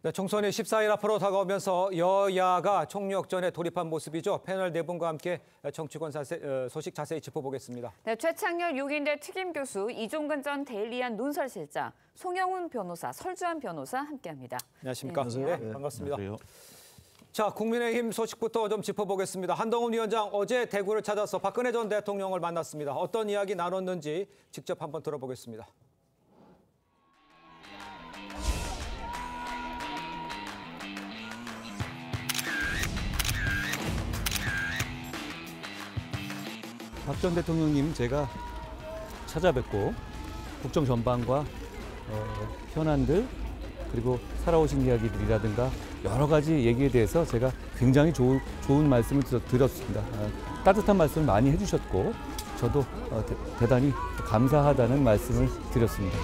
네, 총선이 14일 앞으로 다가오면서 여야가 총력전에 돌입한 모습이죠. 패널 네 분과 함께 정치권 소식 자세히 짚어보겠습니다. 네, 최창렬 6인대 특임 교수, 이종근 전 데일리안 논설실장, 송영훈 변호사, 설주한 변호사 함께합니다. 안녕하십니까? 네, 반갑습니다. 안녕하세요. 자, 국민의힘 소식부터 좀 짚어보겠습니다. 한동훈 위원장 어제 대구를 찾아서 박근혜 전 대통령을 만났습니다. 어떤 이야기 나눴는지 직접 한번 들어보겠습니다. 박 전 대통령님 제가 찾아뵙고 국정 전반과 현안들 그리고 살아오신 이야기들이라든가 여러 가지 얘기에 대해서 제가 굉장히 좋은 말씀을 들었습니다. 따뜻한 말씀을 많이 해주셨고 저도 대단히 감사하다는 말씀을 드렸습니다.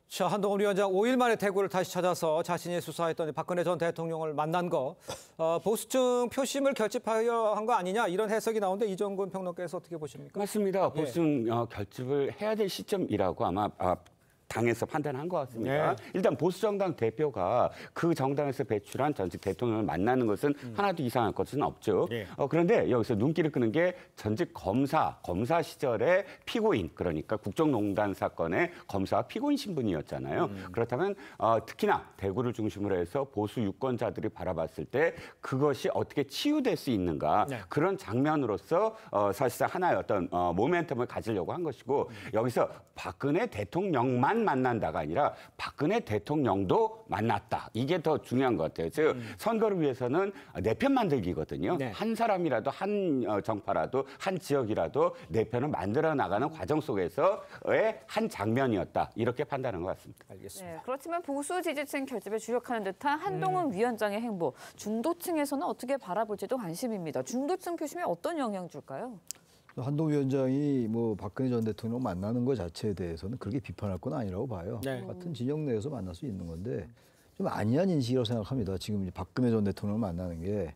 자, 한동훈 위원장 5일 만에 대구를 다시 찾아서 자신이 수사했던 박근혜 전 대통령을 만난 거 보수층 표심을 결집하려 한 거 아니냐 이런 해석이 나오는데 이종근 평론가께서 어떻게 보십니까? 맞습니다. 보수층 결집을 해야 될 시점이라고 아마 당에서 판단한 것 같습니다. 네. 일단 보수정당 대표가 그 정당에서 배출한 전직 대통령을 만나는 것은 하나도 이상할 것은 없죠. 네. 그런데 여기서 눈길을 끄는 게 전직 검사 시절의 피고인, 그러니까 국정농단 사건의 검사와 피고인 신분이었잖아요. 그렇다면 특히나 대구를 중심으로 해서 보수 유권자들이 바라봤을 때 그것이 어떻게 치유될 수 있는가, 네. 그런 장면으로서 사실상 하나의 어떤 모멘텀을 가지려고 한 것이고, 여기서 박근혜 대통령만 만난다가 아니라 박근혜 대통령도 만났다. 이게 더 중요한 것 같아요. 즉 선거를 위해서는 내 편 만들기거든요. 네. 한 사람이라도 한 정파라도 한 지역이라도 내 편을 만들어 나가는 과정 속에서의 한 장면이었다. 이렇게 판단한 것 같습니다. 알겠습니다. 네, 그렇지만 보수 지지층 결집에 주력하는 듯한 한동훈 위원장의 행보, 중도층에서는 어떻게 바라볼지도 관심입니다. 중도층 표심에 어떤 영향을 줄까요? 한동훈 위원장이 뭐 박근혜 전 대통령 만나는 것 자체에 대해서는 그렇게 비판할 건 아니라고 봐요. 네. 같은 진영 내에서 만날 수 있는 건데 좀 아니한 인식이라고 생각합니다. 지금 이제 박근혜 전 대통령을 만나는 게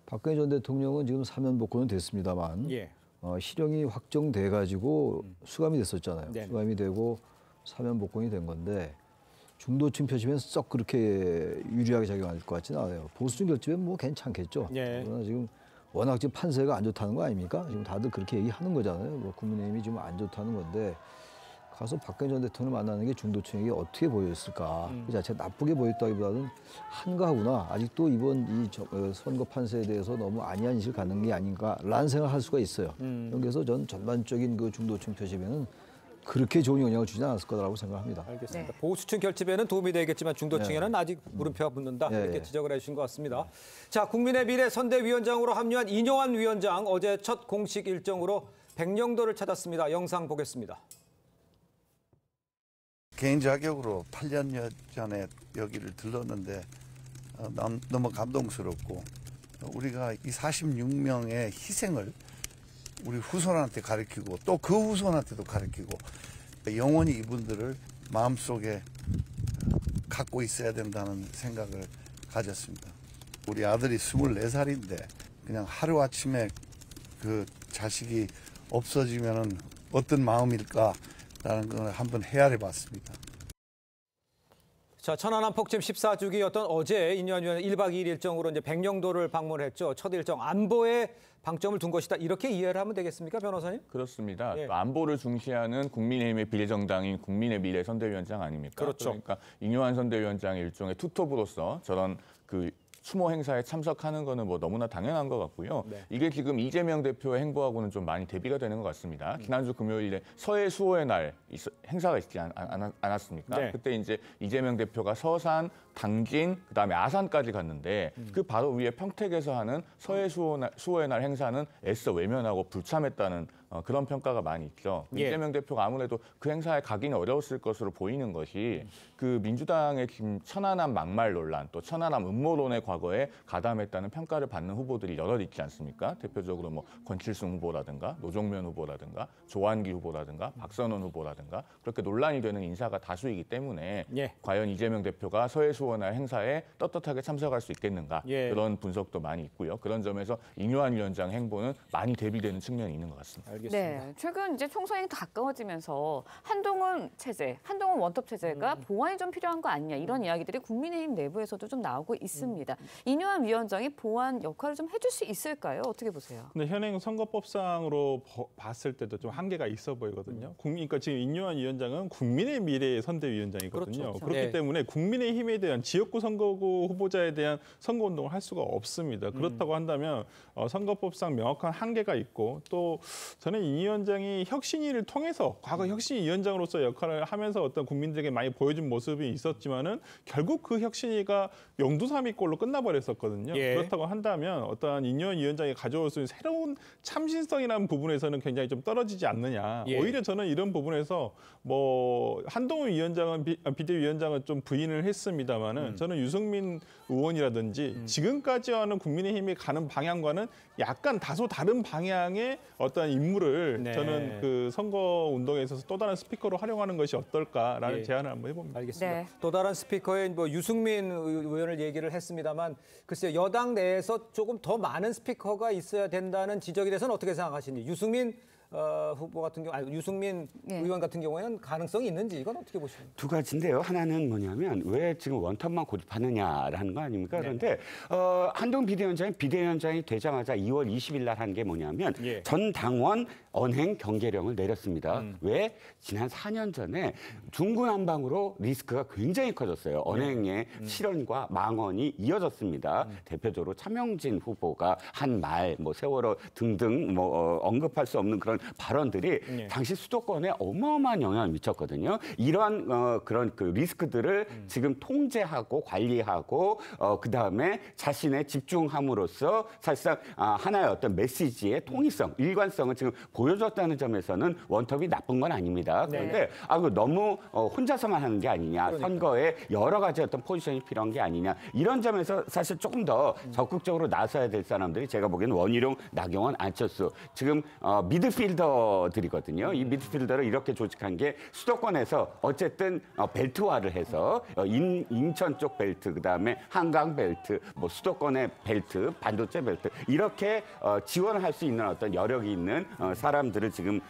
박근혜 전 대통령은 지금 사면 복권은 됐습니다만 예. 실형이 확정돼 가지고 수감이 됐었잖아요. 네. 수감이 되고 사면 복권이 된 건데 중도층 표심엔 썩 그렇게 유리하게 작용할 것 같지는 않아요. 보수층 결집엔 뭐 괜찮겠죠. 예. 그러나 지금 워낙 지금 판세가 안 좋다는 거 아닙니까? 지금 다들 그렇게 얘기하는 거잖아요. 뭐 국민의힘이 지금 안 좋다는 건데 가서 박근혜 전 대통령을 만나는 게 중도층에게 어떻게 보였을까? 그 자체가 나쁘게 보였다기보다는 한가하구나. 아직도 이번 이 선거 판세에 대해서 너무 안이한 인식을 갖는 게 아닌가라는 생각을 할 수가 있어요. 그래서 전 전반적인 그 중도층 표심에는 그렇게 좋은 영향을 주지 않았을 거라고 생각합니다. 알겠습니다. 네. 보수층 결집에는 도움이 되겠지만 중도층에는 아직 물음표가 붙는다 이렇게 지적을 해주신 것 같습니다. 자, 국민의 미래 선대위원장으로 합류한 이뇨한 위원장 어제 첫 공식 일정으로 백령도를 찾았습니다. 영상 보겠습니다. 개인 자격으로 8년 전에 여기를 들렀는데 너무 감동스럽고 우리가 이 46명의 희생을 우리 후손한테 가르치고 또 그 후손한테도 가르치고 영원히 이분들을 마음속에 갖고 있어야 된다는 생각을 가졌습니다. 우리 아들이 24살인데 그냥 하루아침에 그 자식이 없어지면은 어떤 마음일까라는 걸 한번 헤아려 봤습니다. 자, 천안함 폭침 14주기였던 어제 이뇨한 위원장 1박 2일 일정으로 이제 백령도를 방문했죠. 첫 일정 안보에 방점을 둔 것이다. 이렇게 이해를 하면 되겠습니까, 변호사님? 그렇습니다. 예. 또 안보를 중시하는 국민의힘의 비례정당인 국민의 미래 선대위원장 아닙니까? 그렇죠. 그러니까 이뇨한 선대위원장의 일종의 투톱으로서 저런 그 추모 행사에 참석하는 거는 뭐 너무나 당연한 것 같고요. 네. 이게 지금 이재명 대표의 행보하고는 좀 많이 대비가 되는 것 같습니다. 지난주 금요일에 서해 수호의 날 행사가 있지 않았습니까? 네. 그때 이제 이재명 대표가 서산, 당진, 그다음에 아산까지 갔는데 그 바로 위에 평택에서 하는 서해 수호의 날 행사는 애써 외면하고 불참했다는 그런 평가가 많이 있죠. 예. 이재명 대표가 아무래도 그 행사에 가기는 어려웠을 것으로 보이는 것이 그 민주당의 지금 천안함 막말 논란 또 천안함 음모론의 과거에 가담했다는 평가를 받는 후보들이 여럿 있지 않습니까? 대표적으로 뭐 권칠승 후보라든가 노종면 후보라든가 조한기 후보라든가 박선원 후보라든가 그렇게 논란이 되는 인사가 다수이기 때문에 예. 과연 이재명 대표가 서해 수호날 행사에 떳떳하게 참석할 수 있겠는가 예. 그런 분석도 많이 있고요. 그런 점에서 이뇨한 위원장 행보는 많이 대비되는 측면이 있는 것 같습니다. 알겠습니다. 네, 최근 이제 총선이 가까워지면서 한동훈 체제, 한동훈 원톱 체제가 보완이 좀 필요한 거 아니냐 이런 이야기들이 국민의힘 내부에서도 좀 나오고 있습니다. 이뇨한 위원장이 보완 역할을 좀 해줄 수 있을까요? 어떻게 보세요? 근데 현행 선거법상으로 봤을 때도 좀 한계가 있어 보이거든요. 그러니까 지금 인요한 위원장은 국민의 미래의 선대위원장이거든요. 그렇죠. 그렇기 네. 때문에 국민의힘에 대한 지역구 선거구 후보자에 대한 선거운동을 할 수가 없습니다. 그렇다고 한다면 선거법상 명확한 한계가 있고 또 저는 이 위원장이 혁신위를 통해서 과거 혁신위 위원장으로서 역할을 하면서 어떤 국민들에게 많이 보여준 모습이 있었지만은 결국 그 혁신위가 용두사미꼴로 끝나버렸었거든요. 예. 그렇다고 한다면 어떠한 인요한 위원장이 가져올 수 있는 새로운 참신성이라는 부분에서는 굉장히 좀 떨어지지 않느냐. 예. 오히려 저는 이런 부분에서 뭐 한동훈 위원장은 비대위원장은 좀 부인을 했습니다만은 저는 유승민 의원이라든지 지금까지와는 국민의힘이 가는 방향과는 약간 다소 다른 방향의 어떤 인물을 네. 저는 그 선거 운동에 있어서 또 다른 스피커로 활용하는 것이 어떨까라는 예. 제안을 한번 해봅니다. 알겠습니다. 네. 또 다른 스피커의 뭐 유승민 의원을 얘기를 했습니다만 글쎄요, 여당 내에서 조금 더 많은 스피커가 있어야 된다는 지적에 대해서는 어떻게 생각하시는지. 유승민 후보 같은 경우, 아니 유승민 예. 의원 같은 경우에는 가능성이 있는지 이건 어떻게 보십니까? 두 가지인데요. 하나는 뭐냐면 왜 지금 원톱만 고집하느냐라는 거 아닙니까? 그런데 한동훈 비대위원장이 되자마자 2월 20일 날 한 게 뭐냐면 예. 전 당원 언행 경계령을 내렸습니다. 왜? 지난 4년 전에 중구난방으로 리스크가 굉장히 커졌어요. 언행의 실언과 망언이 이어졌습니다. 대표적으로 차명진 후보가 한 말, 뭐 세월호 등등 뭐 언급할 수 없는 그런 발언들이 당시 수도권에 어마어마한 영향을 미쳤거든요. 이러한 그런 그 리스크들을 지금 통제하고 관리하고 그다음에 자신의 집중함으로써 사실상 하나의 어떤 메시지의 통일성, 일관성을 지금 보여줬다는 점에서는 원톱이 나쁜 건 아닙니다. 그런데 그 너무 혼자서만 하는 게 아니냐, 선거에 여러 가지 어떤 포지션이 필요한 게 아니냐, 이런 점에서 사실 조금 더 적극적으로 나서야 될 사람들이 제가 보기에는 원희룡, 나경원, 안철수 지금 미드필더들이거든요. 이 미드필더를 이렇게 조직한 게 수도권에서 어쨌든 벨트화를 해서 인천 쪽 벨트, 그다음에 한강 벨트, 뭐 수도권의 벨트, 반도체 벨트 이렇게 지원을 할 수 있는 어떤 여력이 있는 사람들을 지금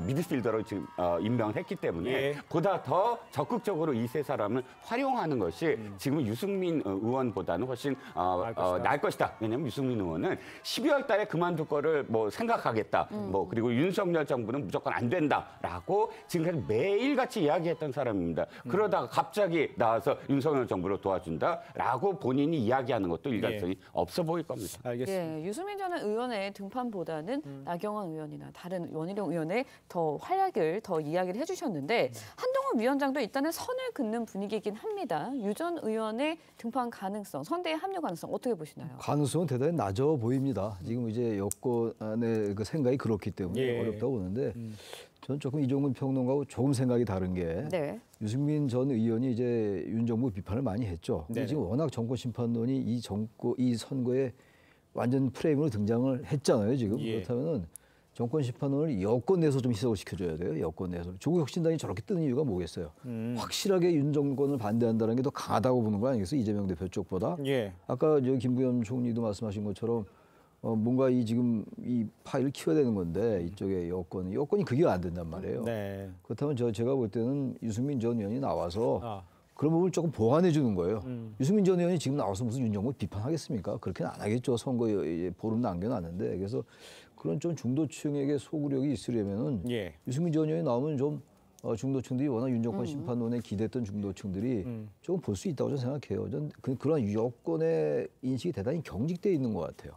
미드필더로 지금 임명을 했기 때문에 예. 보다 더 적극적으로 이 세 사람을 활용하는 것이 지금 유승민 의원보다는 훨씬 나을 것이다. 왜냐하면 유승민 의원은 12월 달에 그만둘 거를 뭐 생각하겠다. 뭐 그리고 윤석열 정부는 무조건 안 된다라고 지금까지 매일같이 이야기했던 사람입니다. 그러다가 갑자기 나와서 윤석열 정부를 도와준다라고 본인이 이야기하는 것도 일관성이 없어 보일 겁니다. 알겠습니다. 예, 유승민 전 의원의 등판보다는 나경원 의원이나 다른 원희룡 의원의 더 활약을 더 이야기를 해주셨는데 한동훈 위원장도 일단은 선을 긋는 분위기이긴 합니다. 유 전 의원의 등판 가능성, 선대의 합류 가능성 어떻게 보시나요? 가능성은 대단히 낮아 보입니다. 지금 이제 여권의 그 생각이 그렇기 때문에 예. 어렵다고 보는데 저는 조금 이종근 평론가하고 조금 생각이 다른 게 네. 유승민 전 의원이 이제 윤 정부 비판을 많이 했죠. 근데 네네. 지금 워낙 정권 심판론이 이 선거에 완전 프레임으로 등장을 했잖아요. 지금 예. 그렇다면은 정권 심판론을 여권 내에서 좀 희석을 시켜줘야 돼요. 여권 내에서. 조국 혁신당이 저렇게 뜨는 이유가 뭐겠어요? 확실하게 윤 정권을 반대한다는 게 더 강하다고 보는 거 아니겠어요? 이재명 대표 쪽보다. 예. 아까 김부겸 총리도 말씀하신 것처럼 뭔가 지금 이 파일을 키워야 되는 건데 이쪽에 여권이 그게 안 된단 말이에요. 네. 그렇다면 제가 볼 때는 유승민 전 의원이 나와서 아. 그런 부분을 조금 보완해 주는 거예요. 유승민 전 의원이 지금 나와서 무슨 윤 정부 비판하겠습니까? 그렇게는 안 하겠죠. 선거 이제 보름 남겨놨는데. 그래서 그런 좀 중도층에게 소구력이 있으려면은 예. 유승민 전 의원이 나오면 좀 중도층들이 워낙 윤 정권 심판론에 기대했던 중도층들이 조금 볼 수 있다고 저는 생각해요. 전 그런 여권의 인식이 대단히 경직돼 있는 것 같아요.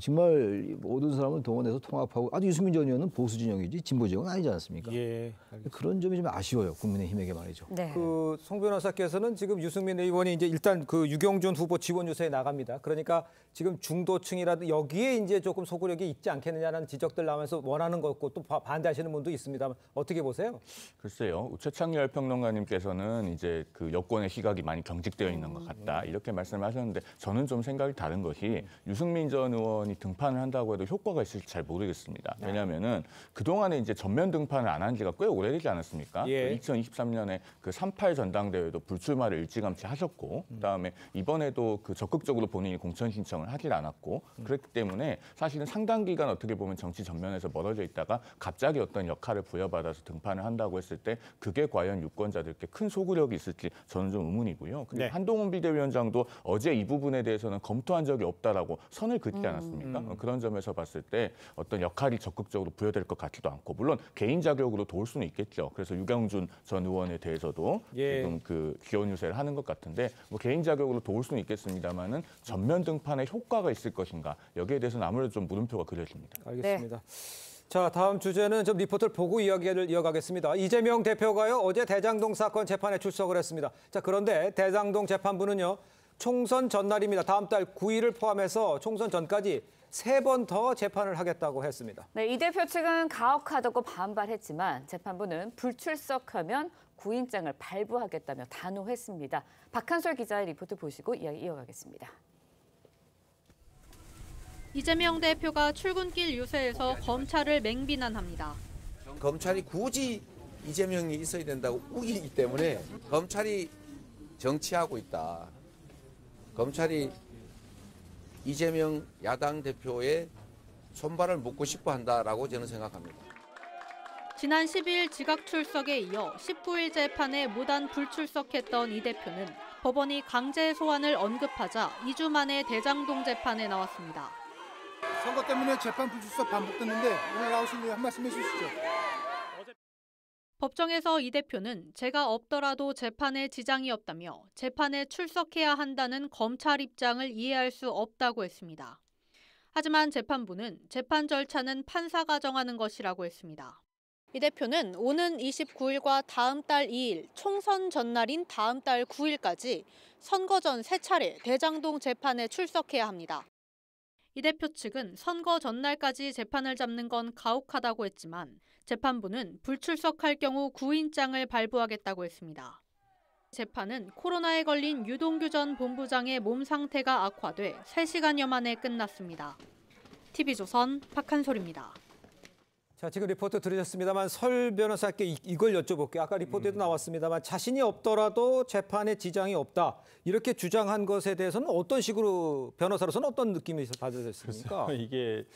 정말 모든 사람을 동원해서 통합하고 아주 유승민 전 의원은 보수 진영이지 진보 진영은 아니지 않습니까? 예. 그런 점이 좀 아쉬워요. 국민의힘에게 말이죠. 네. 그 송 변호사께서는 지금 유승민 의원이 이제 일단 그 유경준 후보 지원 유세에 나갑니다. 그러니까 지금 중도층이라도 여기에 이제 조금 소구력이 있지 않겠느냐는 지적들 나오면서 원하는 거 없고 또 반대하시는 분도 있습니다만 어떻게 보세요? 글쎄요. 최창렬 평론가님께서는 이제 그 여권의 시각이 많이 경직되어 있는 것 같다 이렇게 말씀하셨는데 저는 좀 생각이 다른 것이 유승민 전 의원이 등판을 한다고 해도 효과가 있을지 잘 모르겠습니다. 왜냐하면은 그 동안에 이제 전면 등판을 안 한 지가 꽤 오래되지 않았습니까? 예. 2023년에 그 38 전당대회도 불출마를 일찌감치 하셨고, 그다음에 이번에도 그 적극적으로 본인이 공천 신청을 하질 않았고, 그렇기 때문에 사실은 상당 기간 어떻게 보면 정치 전면에서 멀어져 있다가 갑자기 어떤 역할을 부여받아서 등판을 한다고 했을 때 그게 과연 유권자들께 큰 소구력이 있을지 저는 좀 의문이고요. 그리고 네. 한동훈 비대위원장도 어제 이 부분에 대해서는 검토한 적이 없다라고 선을 긋지 않았습니까? 그런 점에서 봤을 때 어떤 역할이 적극적으로 부여될 것 같지도 않고, 물론 개인 자격으로 도울 수는 있겠죠. 그래서 유경준 전 의원에 대해서도 예. 지금 그 기원 유세를 하는 것 같은데 뭐 개인 자격으로 도울 수는 있겠습니다만은 전면 등판에 효과가 있을 것인가, 여기에 대해서는 아무래도 좀 물음표가 그려집니다. 알겠습니다. 자, 다음 주제는 좀 리포트를 보고 이야기를 이어가겠습니다. 이재명 대표가요, 어제 대장동 사건 재판에 출석을 했습니다. 자, 그런데 대장동 재판부는요, 총선 전날입니다. 다음 달 9일을 포함해서 총선 전까지 3번 더 재판을 하겠다고 했습니다. 네, 이 대표 측은 가혹하다고 반발했지만 재판부는 불출석하면 구인장을 발부하겠다며 단호했습니다. 박한솔 기자의 리포트 보시고 이야기 이어가겠습니다. 이재명 대표가 출근길 유세에서 검찰을 맹비난합니다. 검찰이 굳이 이재명이 있어야 된다고 우기기 때문에 검찰이 정치하고 있다. 검찰이 이재명 야당 대표의 손발을 묶고 싶어 한다라고 저는 생각합니다. 지난 12일 지각 출석에 이어 19일 재판에 무단 불출석했던 이 대표는 법원이 강제 소환을 언급하자 2주 만에 대장동 재판에 나왔습니다. 선거 때문에 재판 불출석 반복됐는데 오늘 나오신 분 한 말씀 해주시죠. 법정에서 이 대표는 제가 없더라도 재판에 지장이 없다며 재판에 출석해야 한다는 검찰 입장을 이해할 수 없다고 했습니다. 하지만 재판부는 재판 절차는 판사가 정하는 것이라고 했습니다. 이 대표는 오는 29일과 다음 달 2일, 총선 전날인 다음 달 9일까지 선거 전 3차례 대장동 재판에 출석해야 합니다. 이 대표 측은 선거 전날까지 재판을 잡는 건 가혹하다고 했지만 재판부는 불출석할 경우 구인장을 발부하겠다고 했습니다. 재판은 코로나에 걸린 유동규 전 본부장의 몸 상태가 악화돼 3시간여 만에 끝났습니다. TV조선 박한솔입니다. 자, 지금 리포트 들으셨습니다만 설 변호사께 이걸 여쭤볼게요. 아까 리포트에도 나왔습니다만 자신이 없더라도 재판에 지장이 없다. 이렇게 주장한 것에 대해서는 어떤 식으로 변호사로서는 어떤 느낌이 받으셨습니까? 이게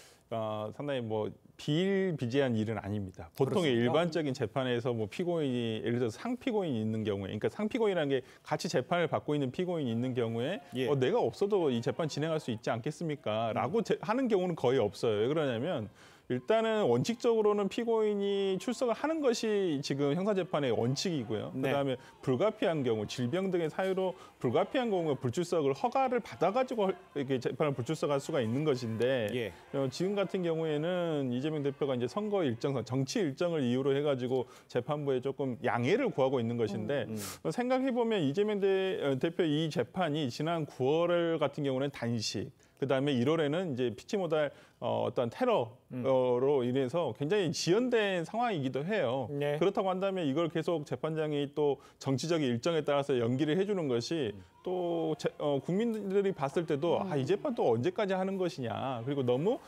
상당히 뭐 비일비재한 일은 아닙니다. 보통의 그렇습니까? 일반적인 재판에서 뭐 피고인이 예를 들어서 상피고인이 있는 경우에, 그러니까 상피고인이라는 게 같이 재판을 받고 있는 피고인이 있는 경우에 예. 내가 없어도 이 재판 진행할 수 있지 않겠습니까? 라고 하는 경우는 거의 없어요. 왜 그러냐면 일단은 원칙적으로는 피고인이 출석을 하는 것이 지금 형사재판의 원칙이고요. 네. 그다음에 불가피한 경우, 질병 등의 사유로 불가피한 경우에 불출석을 허가를 받아가지고 이렇게 재판을 불출석할 수가 있는 것인데 예. 지금 같은 경우에는 이재명 대표가 이제 선거 일정, 정치 일정을 이유로 해가지고 재판부에 조금 양해를 구하고 있는 것인데 생각해 보면 이재명 대표 이 재판이 지난 9월 같은 경우는 단식. 그다음에 1월에는 이제 피치 못할 어떤 테러로 인해서 굉장히 지연된 상황이기도 해요. 네. 그렇다고 한다면 이걸 계속 재판장이 또 정치적인 일정에 따라서 연기를 해주는 것이 또 국민들이 봤을 때도 이 재판 또 언제까지 하는 것이냐. 그리고 너무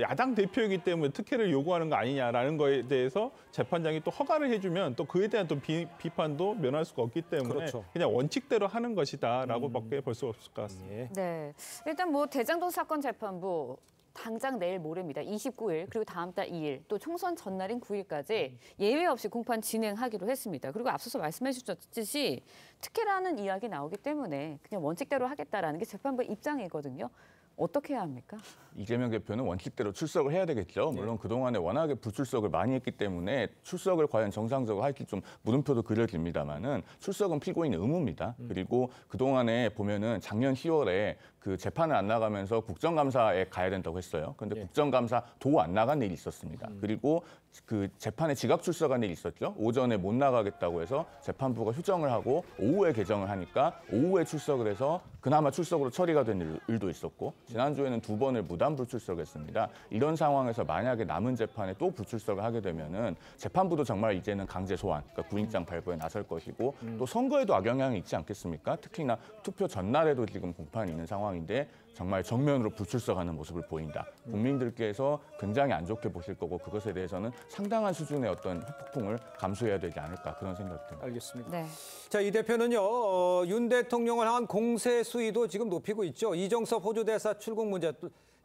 야당 대표이기 때문에 특혜를 요구하는 거 아니냐라는 거에 대해서 재판장이 또 허가를 해주면 또 그에 대한 또 비판도 면할 수가 없기 때문에 그렇죠. 그냥 원칙대로 하는 것이다라고밖에 볼 수 없을 것 같습니다. 예. 네, 일단 뭐 대장동 사건 재판부 당장 내일 모레입니다. 29일 그리고 다음 달 2일 또 총선 전날인 9일까지 예외 없이 공판 진행하기로 했습니다. 그리고 앞서서 말씀해 주셨듯이 특혜라는 이야기 나오기 때문에 그냥 원칙대로 하겠다라는 게 재판부의 입장이거든요. 어떻게 해야 합니까? 이재명 대표는 원칙대로 출석을 해야 되겠죠. 물론 그동안에 워낙에 불출석을 많이 했기 때문에 출석을 과연 정상적으로 할지 좀 물음표도 그려집니다만은 출석은 피고인 의무입니다. 그리고 그동안에 보면은 작년 10월에 그 재판을 안 나가면서 국정감사에 가야 된다고 했어요. 그런데 국정감사 도 안 나간 일이 있었습니다. 그리고 그 재판에 지각 출석한 일이 있었죠. 오전에 못 나가겠다고 해서 재판부가 휴정을 하고 오후에 개정을 하니까 오후에 출석을 해서 그나마 출석으로 처리가 된 일도 있었고 지난주에는 2번을 무단 불출석했습니다. 이런 상황에서 만약에 남은 재판에 또 불출석을 하게 되면은 재판부도 정말 이제는 강제 소환, 그러니까 구인장 발부에 나설 것이고 또 선거에도 악영향이 있지 않겠습니까? 특히나 투표 전날에도 지금 공판이 있는 상황인데 정말 정면으로 불출석하는 모습을 보인다. 국민들께서 굉장히 안 좋게 보실 거고 그것에 대해서는 상당한 수준의 어떤 폭풍을 감수해야 되지 않을까 그런 생각이 듭니다. 알겠습니다. 네. 자, 이 대표는요, 윤 대통령을 향한 공세 수위도 지금 높이고 있죠. 이정섭 호주 대사 출국 문제,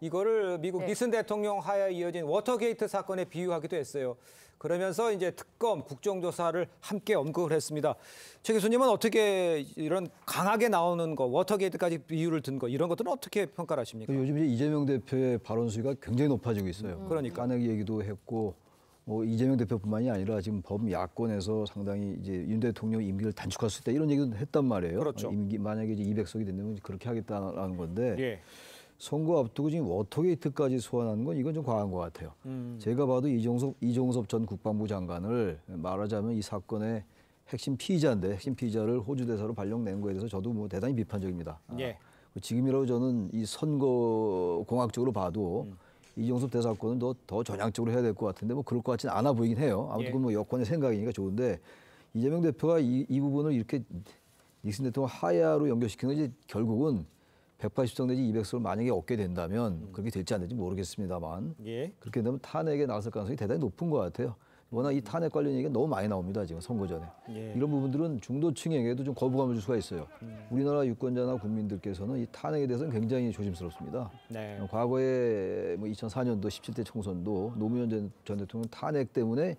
이거를 미국 닉슨 대통령 하에 이어진 워터게이트 사건에 비유하기도 했어요. 그러면서 이제 특검, 국정조사를 함께 언급을 했습니다. 최 교수님은 어떻게 이런 강하게 나오는 거, 워터게이트까지 비유를 든 거, 이런 것들은 어떻게 평가를 하십니까? 요즘 이제 이재명 대표의 발언 수위가 굉장히 높아지고 있어요. 그러니까. 까내기 얘기도 했고, 이재명 대표뿐만이 아니라 지금 범야권에서 상당히 이제 윤 대통령 임기를 단축할 수 있다 이런 얘기도 했단 말이에요. 그렇죠. 임기 만약에 이제 200석이 된다면 그렇게 하겠다라는 건데. 예. 선거 앞두고 지금 워터게이트까지 소환하는 건 이건 좀 과한 것 같아요. 제가 봐도 이종섭 전 국방부 장관을 말하자면 이 사건의 핵심 피의자인데 핵심 피의자를 호주 대사로 발령낸 거에 대해서 저도 뭐 대단히 비판적입니다. 예. 지금이라도 저는 이 선거 공학적으로 봐도 이종섭 대사건은 더 전향적으로 해야 될 것 같은데 뭐 그럴 것 같지는 않아 보이긴 해요. 아무튼 뭐 여권의 생각이니까 좋은데 이재명 대표가 이 부분을 이렇게 닉슨 대통령 하야로 연결시키는 게 이제 결국은 180석 내지 200석을 만약에 얻게 된다면 그렇게 될지 안 될지 모르겠습니다만 그렇게 되면 탄핵에 나설 가능성이 대단히 높은 것 같아요. 워낙 이 탄핵 관련 얘기가 너무 많이 나옵니다. 지금 선거 전에. 이런 부분들은 중도층에게도 좀 거부감을 줄 수가 있어요. 우리나라 유권자나 국민들께서는 이 탄핵에 대해서는 굉장히 조심스럽습니다. 네. 과거에 뭐 2004년도 17대 총선도 노무현 전 대통령 탄핵 때문에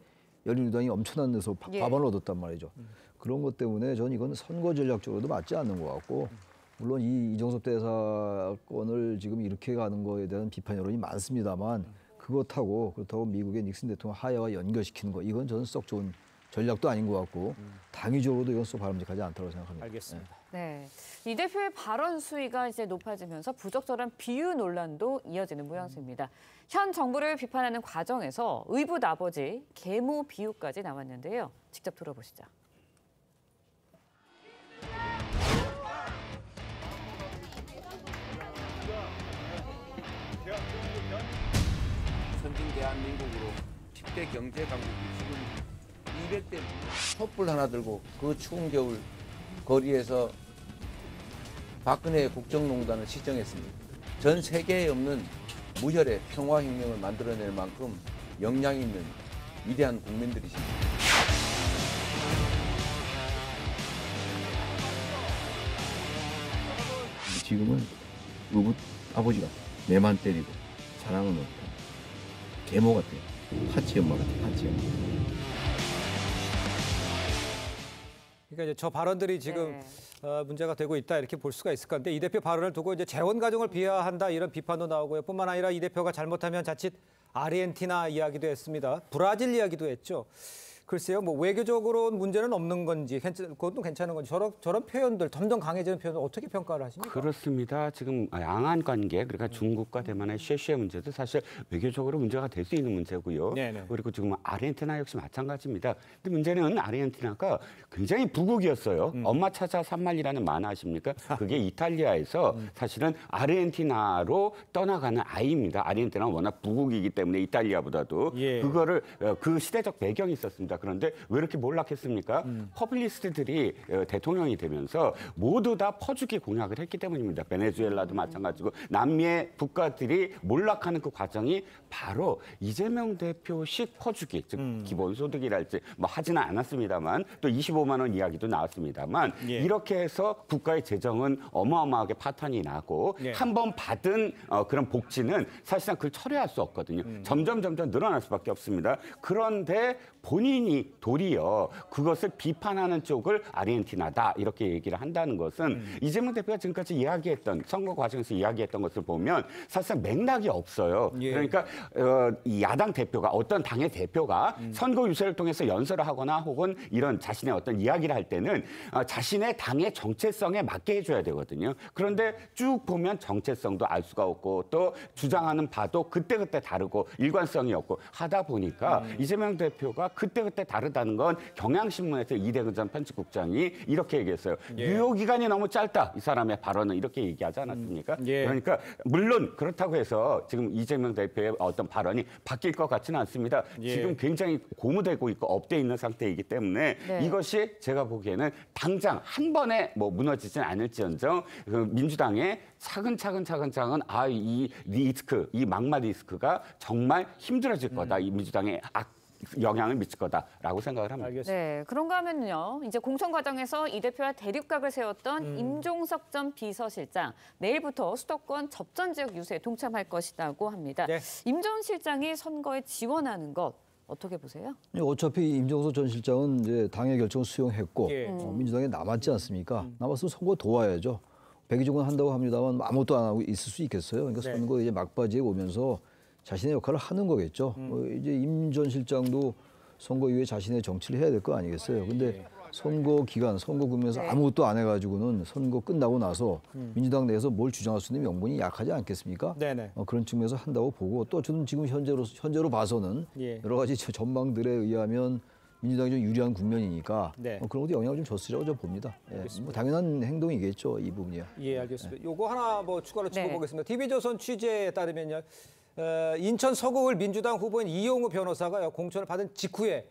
열린우리당이 엄청난 데서 과반을 얻었단 말이죠. 그런 것 때문에 저는 이건 선거 전략적으로도 맞지 않는 것 같고 물론 이 이종섭 대사건을 지금 이렇게 가는 거에 대한 비판 여론이 많습니다만 그렇다고 미국의 닉슨 대통령 하야와 연결시키는 거 이건 저는 썩 좋은 전략도 아닌 것 같고 당위적으로도 이건 썩 바람직하지 않다고 생각합니다. 알겠습니다. 네. 이 대표의 발언 수위가 이제 높아지면서 부적절한 비유 논란도 이어지는 모양새입니다. 현 정부를 비판하는 과정에서 의붓 아버지 계모 비유까지 나왔는데요. 직접 들어보시죠. 선진 대한민국으로 10대 경제 강국이 지금 200대 촛불 하나 들고 그 추운 겨울 거리에서 박근혜 국정농단을 시정했습니다. 전 세계에 없는 무혈의 평화혁명을 만들어낼 만큼 역량 있는 위대한 국민들이십니다. 지금은 의붓 아버지가 내만 때리고 사랑은 없다. 계모 같아요. 파치 엄마 같아요. 파치 엄마. 그러니까 이제 저 발언들이 지금 문제가 되고 있다 이렇게 볼 수가 있을 건데 이 대표 발언을 두고 이제 재원 과정을 비하한다 이런 비판도 나오고요. 뿐만 아니라 이 대표가 잘못하면 자칫 아르헨티나 이야기도 했습니다. 브라질 이야기도 했죠. 글쎄요, 뭐 외교적으로 문제는 없는 건지, 그것도 괜찮은 건지 저런 표현들, 점점 강해지는 표현을 어떻게 평가를 하십니까? 그렇습니다. 지금 양안 관계, 그러니까 중국과 대만의 쉐쉐 문제도 사실 외교적으로 문제가 될 수 있는 문제고요. 네네. 그리고 지금 아르헨티나 역시 마찬가지입니다. 근데 문제는 아르헨티나가 굉장히 부국이었어요. 엄마 찾아 산말이라는 만화 아십니까? 그게 이탈리아에서 사실은 아르헨티나로 떠나가는 아이입니다. 아르헨티나는 워낙 부국이기 때문에 이탈리아보다도 그거를 그 시대적 배경이 있었습니다. 그런데 왜 이렇게 몰락했습니까? 퍼블리스트들이 대통령이 되면서 모두 다 퍼주기 공약을 했기 때문입니다. 베네수엘라도 마찬가지고 남미의 국가들이 몰락하는 그 과정이 바로 이재명 대표식 퍼주기, 즉 기본소득이랄지 뭐 하지는 않았습니다만 또 25만 원 이야기도 나왔습니다만 이렇게 해서 국가의 재정은 어마어마하게 파탄이 나고 한 번 받은 그런 복지는 사실상 그걸 철회할 수 없거든요. 점점 늘어날 수밖에 없습니다. 그런데 본인이 스페인이 도리어 그것을 비판하는 쪽을 아르헨티나다 이렇게 얘기를 한다는 것은 이재명 대표가 지금까지 이야기했던 선거 과정에서 이야기했던 것을 보면 사실상 맥락이 없어요. 그러니까 이 야당 대표가 어떤 당의 대표가 선거 유세를 통해서 연설을 하거나 혹은 이런 자신의 어떤 이야기를 할 때는 자신의 당의 정체성에 맞게 해줘야 되거든요. 그런데 쭉 보면 정체성도 알 수가 없고 또 주장하는 바도 그때그때 다르고 일관성이 없고 하다 보니까 이재명 대표가 그때그때 다르다는 건 경향신문에서 이대근 전 편집국장이 이렇게 얘기했어요. 유효기간이 너무 짧다. 이 사람의 발언은 이렇게 얘기하지 않았습니까? 그러니까 물론 그렇다고 해서 지금 이재명 대표의 어떤 발언이 바뀔 것 같지는 않습니다. 지금 굉장히 고무되고 있고 업돼 있는 상태이기 때문에 이것이 제가 보기에는 당장 한 번에 뭐 무너지진 않을지언정 그 민주당의 차근차근 이 리스크, 이 막말 리스크가 정말 힘들어질 거다. 이 민주당의 영향을 미칠 거다라고 생각을 합니다. 알겠습니다. 네, 그런가 하면요. 이제 공천 과정에서 이 대표와 대립각을 세웠던 임종석 전 비서실장 내일부터 수도권 접전 지역 유세에 동참할 것이라고 합니다. 임 전 실장이 선거에 지원하는 것 어떻게 보세요? 어차피 임종석 전 실장은 이제 당의 결정을 수용했고 민주당에 남았지 않습니까? 남았으면 선거 도와야죠. 백의종군 한다고 합니다만 아무것도 안 하고 있을 수 있겠어요. 그러니까 선거 이제 막바지에 오면서 자신의 역할을 하는 거겠죠. 이제 임 전 실장도 선거 이후에 자신의 정치를 해야 될 거 아니겠어요. 근데 선거 기간, 선거 국면에서 아무것도 안 해가지고는 선거 끝나고 나서 민주당 내에서 뭘 주장할 수 있는 명분이 약하지 않겠습니까? 그런 측면에서 한다고 보고 또 저는 지금 현재로 봐서는 여러 가지 전망들에 의하면 민주당이 좀 유리한 국면이니까 그런 것도 영향을 좀 줬으리라고 저 봅니다. 뭐 당연한 행동이겠죠, 이 부분이요. 알겠습니다. 요거 하나 뭐 추가로 짚어보겠습니다. TV조선 취재에 따르면요. 인천 서구을 민주당 후보인 이용우 변호사가 공천을 받은 직후에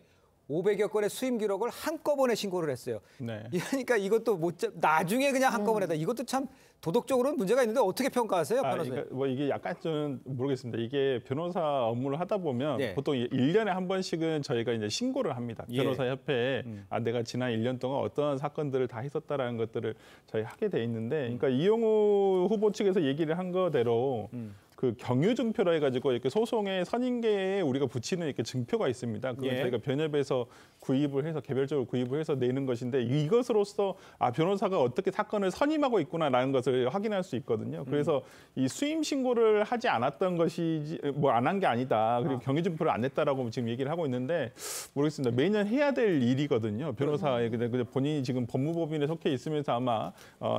500여 건의 수임 기록을 한꺼번에 신고를 했어요. 그러니까 이것도 나중에 그냥 한꺼번에 했다. 이것도 참 도덕적으로는 문제가 있는데 어떻게 평가하세요, 변호사님? 그러니까 뭐 이게 약간 좀 모르겠습니다. 이게 변호사 업무를 하다 보면 보통 1년에 한 번씩은 저희가 이제 신고를 합니다. 변호사 협회에 내가 지난 1년 동안 어떤 사건들을 다 했었다라는 것들을 저희 하게 돼 있는데, 그러니까 이용우 후보 측에서 얘기를 한 거대로 그 경유증표로 해가지고 이렇게 소송의 선임계에 우리가 붙이는 이렇게 증표가 있습니다. 그건 저희가 변협에서 구입을 해서 개별적으로 구입을 해서 내는 것인데 이것으로서 변호사가 어떻게 사건을 선임하고 있구나라는 것을 확인할 수 있거든요. 그래서 이 수임 신고를 하지 않았던 것이지 뭐 안 한 게 아니다. 그리고 경유증표를 안 냈다라고 지금 얘기를 하고 있는데 모르겠습니다. 매년 해야 될 일이거든요. 변호사의 근데 본인이 지금 법무법인에 속해 있으면서 아마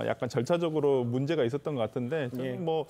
약간 절차적으로 문제가 있었던 것 같은데 뭐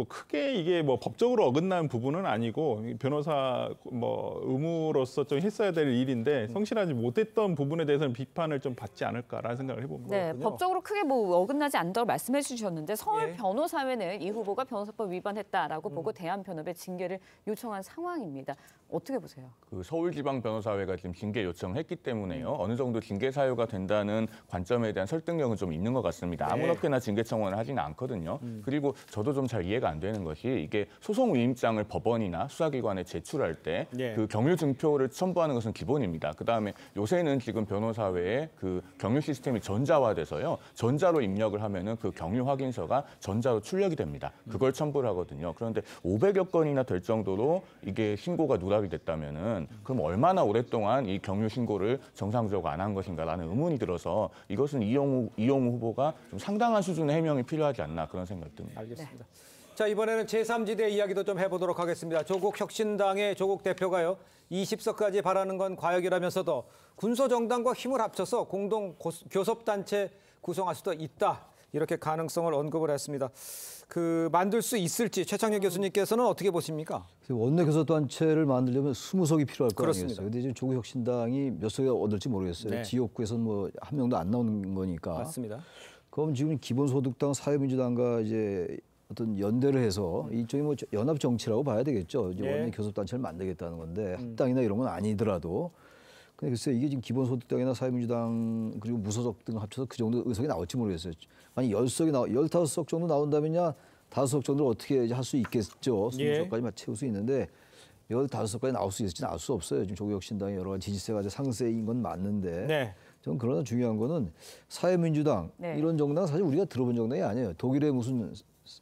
크게 이게 뭐 법적으로 어긋난 부분은 아니고 변호사 뭐 의무로서 좀 했어야 될 일인데 성실하지 못했던 부분에 대해서는 비판을 좀 받지 않을까라는 생각을 해봅니다. 네, 법적으로 크게 뭐 어긋나지 않다고 말씀해 주셨는데 서울 변호사회는 이 후보가 변호사법 위반했다라고 보고 대한변협에 징계를 요청한 상황입니다. 어떻게 보세요? 그 서울지방변호사회가 지금 징계 요청했기 때문에요. 어느 정도 징계 사유가 된다는 관점에 대한 설득력은 좀 있는 것 같습니다. 아무렇게나 징계 청원을 하지는 않거든요. 그리고 저도 좀 잘 이해가 안 되는 것이 이게 소송 위임장을 법원이나 수사기관에 제출할 때 그 경유 증표를 첨부하는 것은 기본입니다. 그다음에 요새는 지금 변호사회에 그 경유 시스템이 전자화돼서요. 전자로 입력을 하면은 그 경유 확인서가 전자로 출력이 됩니다. 그걸 첨부를 하거든요. 그런데 500여 건이나 될 정도로 이게 신고가 누락이 됐다면은 그럼 얼마나 오랫동안 이 경유 신고를 정상적으로 안 한 것인가라는 의문이 들어서 이것은 이용우 후보가 좀 상당한 수준의 해명이 필요하지 않나 그런 생각이 듭니다. 알겠습니다. 자, 이번에는 제3지대 이야기도 좀 해보도록 하겠습니다. 조국 혁신당의 조국 대표가요. 20석까지 바라는 건 과역이라면서도 군소정당과 힘을 합쳐서 공동 교섭단체 구성할 수도 있다. 이렇게 가능성을 언급을 했습니다. 만들 수 있을지 최창현 교수님께서는 어떻게 보십니까? 원내 교섭단체를 만들려면 20석이 필요할 거 아니겠어요. 그런데 지금 조국 혁신당이 몇 석이 얻을지 모르겠어요. 지역구에서는 뭐 한 명도 안 나오는 거니까. 맞습니다. 그럼 지금 기본소득당, 사회민주당과 이제 어떤 연대를 해서 이쪽이 뭐 연합 정치라고 봐야 되겠죠. 원내 교섭단체를 만들겠다는 건데 합당이나 이런 건 아니더라도. 근데 글쎄 이게 지금 기본소득당이나 사회민주당 그리고 무소속 등 합쳐서 그 정도 의석이 나올지 모르겠어요. 아니 15석 정도 나온다면야 5석 정도를 어떻게 할 수 있겠죠. 20석까지만 채울 수 있는데 15석까지 나올 수 있을지 나올 수 없어요. 지금 조국 혁신당이 여러 가지 지지세가 상세인 건 맞는데 저는 그러나 중요한 거는 사회민주당 이런 정당 사실 우리가 들어본 정당이 아니에요. 독일의 무슨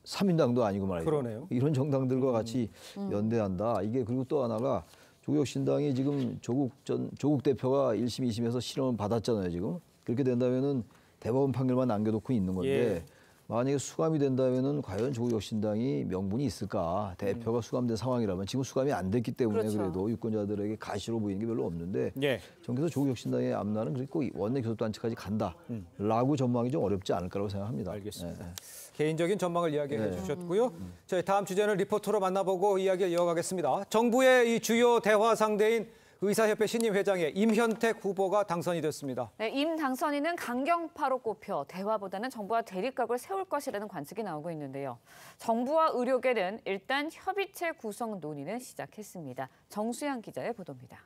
3인당도 아니고 말이죠. 그러네요. 이런 정당들과 같이 연대한다. 이게 그리고 또 하나가 조국혁신당이 지금 조국 대표가 1심, 2심에서 실형을 받았잖아요, 지금. 그렇게 된다면은 대법원 판결만 남겨놓고 있는 건데 예. 만약에 수감이 된다면은 과연 조국혁신당이 명분이 있을까? 대표가 수감된 상황이라면 지금 수감이 안 됐기 때문에 그렇죠. 그래도 유권자들에게 가시로 보이는 게 별로 없는데 예. 정께서 조국혁신당의 앞날은 그리고 원내 교섭단체까지 간다라고 전망이 좀 어렵지 않을까라고 생각합니다. 알겠습니다. 예. 개인적인 전망을 이야기해 네. 주셨고요. 저희 다음 주제는 리포터로 만나보고 이야기를 이어가겠습니다. 정부의 이 주요 대화 상대인 의사협회 신임 회장에 임현택 후보가 당선이 됐습니다. 네, 임 당선인은 강경파로 꼽혀 대화보다는 정부와 대립각을 세울 것이라는 관측이 나오고 있는데요. 정부와 의료계는 일단 협의체 구성 논의는 시작했습니다. 정수양 기자의 보도입니다.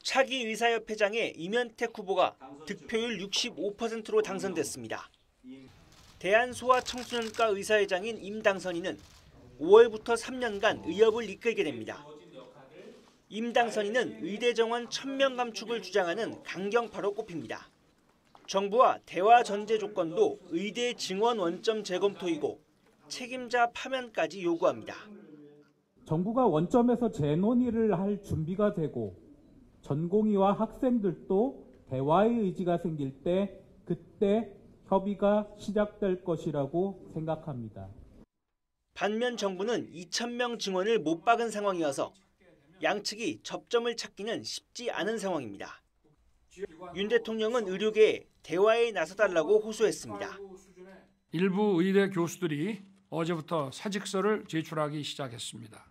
차기 의사협회장의 임현택 후보가 득표율 65%로 당선됐습니다. 대한소아청소년과 의사회장인 임 당선인은 5월부터 3년간 의협을 이끌게 됩니다. 임 당선인은 의대 정원 1000명 감축을 주장하는 강경파로 꼽힙니다. 정부와 대화 전제 조건도 의대 증원 원점 재검토이고 책임자 파면까지 요구합니다. 정부가 원점에서 재논의를 할 준비가 되고 전공의와 학생들도 대화의 의지가 생길 때 그때 협의가 시작될 것이라고 생각합니다. 반면 정부는 2000명 증원을 못 박은 상황이어서 양측이 접점을 찾기는 쉽지 않은 상황입니다. 윤 대통령은 의료계에 대화에 나서달라고 호소했습니다. 일부 의대 교수들이 어제부터 사직서를 제출하기 시작했습니다.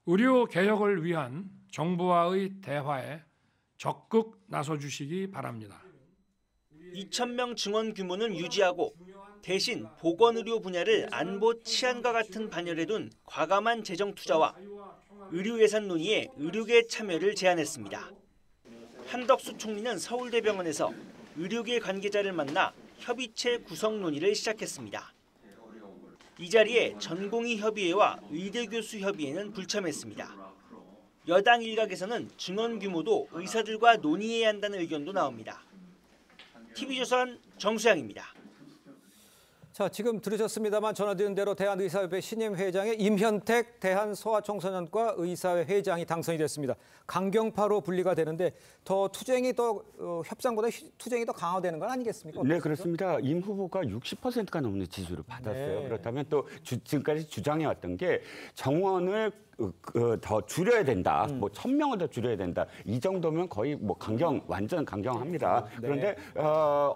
의료 개혁을 위한 정부와의 대화에 적극 나서주시기 바랍니다. 2000명 증원 규모는 유지하고 대신 보건의료 분야를 안보 치안과 같은 반열에 둔 과감한 재정 투자와 의료 예산 논의에 의료계 참여를 제안했습니다. 한덕수 총리는 서울대병원에서 의료계 관계자를 만나 협의체 구성 논의를 시작했습니다. 이 자리에 전공의 협의회와 의대 교수 협의회는 불참했습니다. 여당 일각에서는 증원 규모도 의사들과 논의해야 한다는 의견도 나옵니다. TV조선 정수양입니다. 자, 지금 들으셨습니다만 전해드린 대로 대한의사협회 신임 회장의 임현택 대한소아청소년과 의사회 회장이 당선이 됐습니다. 강경파로 분리가 되는데 더 투쟁이 협상보다 투쟁이 더 강화되는 건 아니겠습니까? 네, 그렇습니다. 임 후보가 60%가 넘는 지지를 받았어요. 네. 그렇다면 또 지금까지 주장해왔던 게 정원을 더 줄여야 된다. 뭐 1000명을 더 줄여야 된다. 이 정도면 거의 뭐 완전 강경합니다. 네. 그런데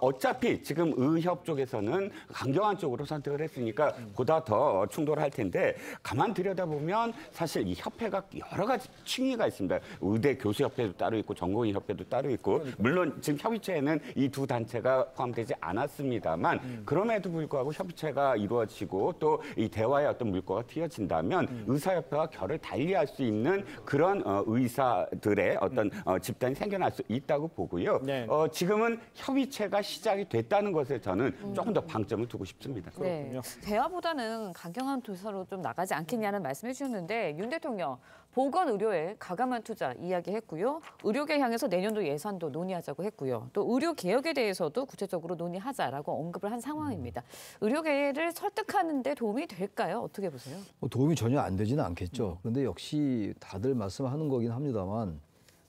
어차피 지금 의협 쪽에서는 강경한 쪽으로 선택을 했으니까 보다 더 충돌할 텐데 가만 들여다보면 사실 이 협회가 여러 가지 층위가 있습니다. 의대 교수협회도 따로 있고 전공의협회도 따로 있고 물론 지금 협의체에는 이 두 단체가 포함되지 않았습니다만 그럼에도 불구하고 협의체가 이루어지고 또 이 대화의 어떤 물꼬가 튀어진다면 의사협회와 결을 달리할 수 있는 그런 의사들의 어떤 집단이 생겨날 수 있다고 보고요. 네. 지금은 협의체가 시작이 됐다는 것에 저는 조금 더 방점을 두고 싶습니다. 네. 대화보다는 강경한 도서로 좀 나가지 않겠냐는 말씀해 주셨는데 윤 대통령 보건의료에 과감한 투자 이야기했고요. 의료계 향해서 내년도 예산도 논의하자고 했고요. 또 의료 개혁에 대해서도 구체적으로 논의하자라고 언급을 한 상황입니다. 의료계를 설득하는 데 도움이 될까요? 어떻게 보세요? 도움이 전혀 안 되지는 않겠죠. 그런데 역시 다들 말씀하는 거긴 합니다만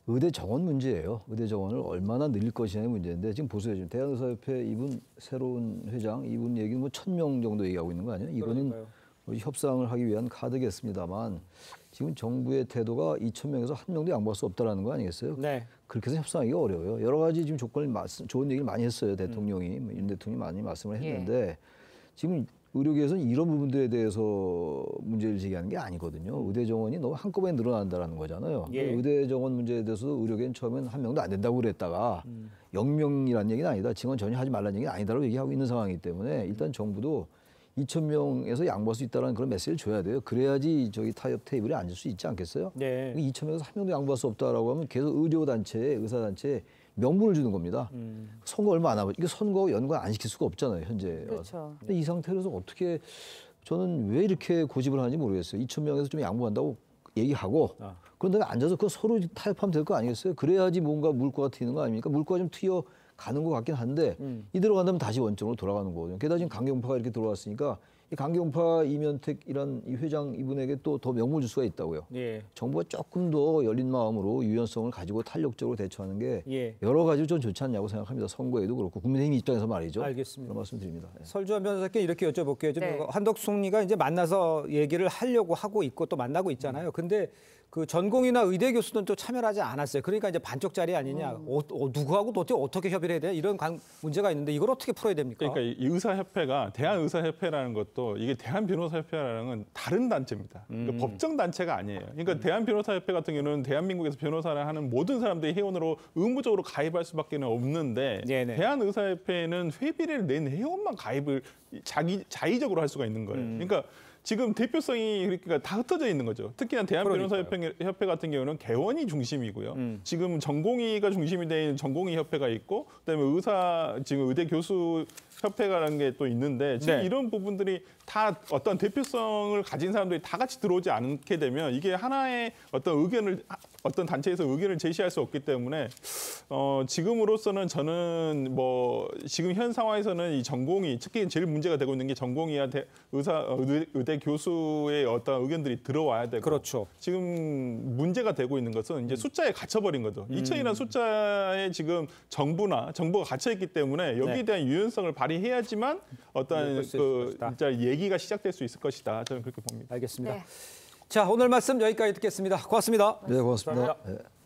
의대 정원 문제예요. 의대 정원을 얼마나 늘릴 것이냐의 문제인데 지금 보세요. 지금 대한의사협회 이분 새로운 회장 이분 얘기는 뭐 1000명 정도 얘기하고 있는 거 아니에요? 이거는 협상을 하기 위한 카드겠습니다만 지금 정부의 태도가 2000명에서 한 명도 양보할 수 없다라는 거 아니겠어요? 네. 그렇게 해서 협상하기가 어려워요. 여러 가지 지금 조건을 좋은 얘기를 많이 했어요. 대통령이 윤 대통령이 많이 말씀을 했는데 지금 의료계에서는 이런 부분들에 대해서 문제를 제기하는 게 아니거든요. 의대 정원이 너무 한꺼번에 늘어난다는 거잖아요. 예. 의대 정원 문제에 대해서도 의료계는 처음엔 한 명도 안 된다고 그랬다가 0명이라는 얘기는 아니다. 증원 전혀 하지 말라는 얘기는 아니다라고 얘기하고 있는 상황이기 때문에 일단 정부도 2000명에서 양보할 수 있다는 그런 메시지를 줘야 돼요. 그래야지 저기 타협 테이블에 앉을 수 있지 않겠어요? 네. 2000명에서 한 명도 양보할 수 없다라고 하면 계속 의료단체에 의사단체에 명분을 주는 겁니다. 선거 얼마 안 남았죠. 이게 선거하고 연관 안 시킬 수가 없잖아요, 현재. 그렇죠. 근데 이 상태에서 어떻게 저는 왜 이렇게 고집을 하는지 모르겠어요. 2000명에서 좀 양보한다고 얘기하고 그런 다음에 앉아서 그 서로 타협하면 될 거 아니겠어요? 그래야지 뭔가 물꼬가 튀는 거 아닙니까? 물꼬가 좀 튀어가는 것 같긴 한데 이대로 간다면 다시 원점으로 돌아가는 거거든요. 게다가 지금 강경파가 이렇게 들어왔으니까 이 강경파 이면택 이런 이 회장 이분에게 또 더 명분 줄 수가 있다고요. 예. 정부가 조금 더 열린 마음으로 유연성을 가지고 탄력적으로 대처하는 게 예. 여러 가지 좀 좋지 않냐고 생각합니다. 선거에도 그렇고 국민의힘 입장에서 말이죠. 알겠습니다. 그런 말씀드립니다. 예. 설주환 변호사께 이렇게 여쭤볼게요. 지금 네. 한덕수 총리가 이제 만나서 얘기를 하려고 하고 있고 또 만나고 있잖아요. 근데 그 전공이나 의대 교수는 또 참여를 하지 않았어요. 그러니까 이제 반쪽짜리 아니냐. 누구하고 도대체 어떻게 협의를 해야 되냐 이런 문제가 있는데 이걸 어떻게 풀어야 됩니까? 그러니까 이 의사협회가 대한의사협회라는 것도 이게 대한변호사협회라는 건 다른 단체입니다. 그러니까 법정 단체가 아니에요. 그러니까 대한변호사협회 같은 경우는 대한민국에서 변호사를 하는 모든 사람들이 회원으로 의무적으로 가입할 수밖에 없는데 네네. 대한의사협회는 회비를 낸 회원만 가입을 자의적으로 할 수가 있는 거예요. 그러니까 지금 대표성이 그러니까 다 흩어져 있는 거죠. 특히나 대한변호사협회 같은 경우는 개원이 중심이고요. 지금 전공의가 중심이 된 전공의협회가 있고, 그다음에 지금 의대 교수 협회라는 게 또 있는데 지금 네. 이런 부분들이 다 어떤 대표성을 가진 사람들이 다 같이 들어오지 않게 되면 이게 하나의 어떤 의견을 어떤 단체에서 의견을 제시할 수 없기 때문에 지금으로서는 저는 뭐 지금 현 상황에서는 이 전공의 특히 제일 문제가 되고 있는 게 전공의와 의대 교수의 어떤 의견들이 들어와야 되고 그렇죠. 지금 문제가 되고 있는 것은 이제 숫자에 갇혀버린 거죠. 2천이라는 숫자에 지금 정부가 갇혀 있기 때문에 여기에 네. 대한 유연성을 발휘해야지만 어떤 진짜 얘기가 시작될 수 있을 것이다. 저는 그렇게 봅니다. 알겠습니다. 네. 자, 오늘 말씀 여기까지 듣겠습니다. 고맙습니다. 네, 고맙습니다. 감사합니다. 네.